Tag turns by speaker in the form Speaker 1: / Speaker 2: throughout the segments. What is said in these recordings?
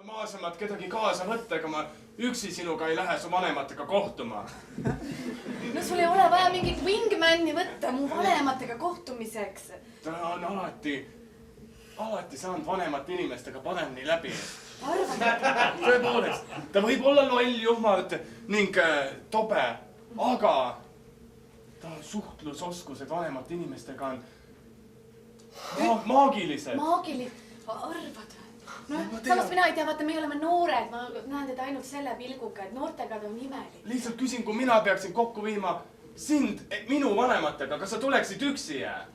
Speaker 1: normaalsemalt kedagi kaasa võtta, ega ma üksi sinuga ei lähe su vanematega kohtuma.
Speaker 2: No sul ei ole vaja mingit wingman'i võtta mu vanematega kohtumiseks.
Speaker 1: Ta on alati saanud vanemate inimestega paremini läbi. Tõepoolest, ta võib olla loll, juhmalt ning tobe, aga ta suhtlusoskused vanemate inimestega on maagilised.
Speaker 2: Arvad? No, samas mina ei tea, vaata, me oleme noored, ma näen teda ainult selle pilguga, et noortega ta on imelik.
Speaker 1: Lihtsalt küsin, kui mina peaksin kokku viima sind minu vanematega, kas sa tuleksid üksi jää?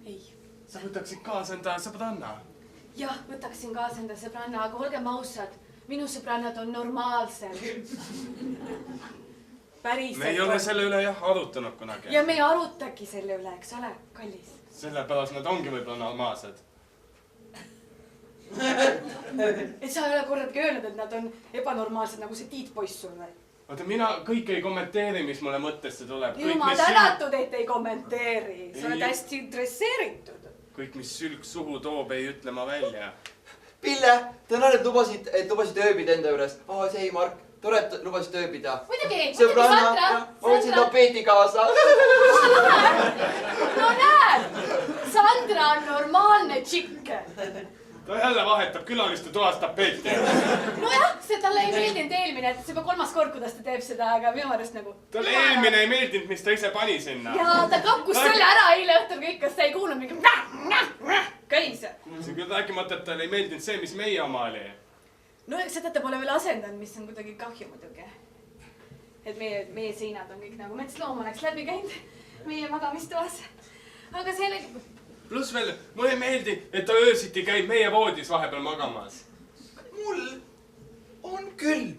Speaker 2: Ei.
Speaker 1: Sa võtaksid kaasa enda sõbranna?
Speaker 2: Jah, võtaksin kaasa enda sõbranna, aga olgem ausad, minu sõbrannad on normaalsed. Päriselt.
Speaker 1: Me ei ole selle üle jah arutanud kunagi.
Speaker 2: Ja me ei arutagi selle üle, eks ole, kallis?
Speaker 1: Sellepärast nad ongi võib-olla normaalsed.
Speaker 2: Et sa ei ole kordagi öelnud, et nad on ebanormaalsed nagu see Tiit poiss sul või?
Speaker 1: Oota, mina kõik ei kommenteeri, mis mulle mõttesse tuleb.
Speaker 2: Jumal tänatud, et ei kommenteeri. Sa oled hästi interesseeritud.
Speaker 1: Kõik, mis sülg suhu toob, ei ütle ma välja.
Speaker 3: Pille, tänan, et lubasid ööbida enda juures. See ei, Mark, tore, et lubasid ööbida.
Speaker 2: Muidugi,
Speaker 3: Sandra. Ma võtsin tapeeti kaasa.
Speaker 2: No näed, Sandra on normaalne tšikk.
Speaker 1: Ta jälle vahetab külaliste toas tapeeti.
Speaker 2: Nojah, see talle ei meeldinud eelmine, et see juba 3. kord, kuidas ta teeb seda, aga minu arust nagu...
Speaker 1: Talle eelmine ei meeldinud, mis ta ise pani sinna.
Speaker 2: Ja ta kakkus selle ära eile õhtul kõik, kas ta ei kuulnud mingi... Käis.
Speaker 1: See küll rääkimata, et talle ei meeldinud see, mis meie oma oli.
Speaker 2: No seda ta pole veel asendanud, mis on kuidagi kahju muidugi. Et meie seinad on kõik nagu metsloom oleks läbi käinud meie magamistoas. Aga see...
Speaker 1: Pluss veel, mulle ei meeldi, et ta öösiti käib meie voodis vahepeal magamas.
Speaker 3: Mul on külm.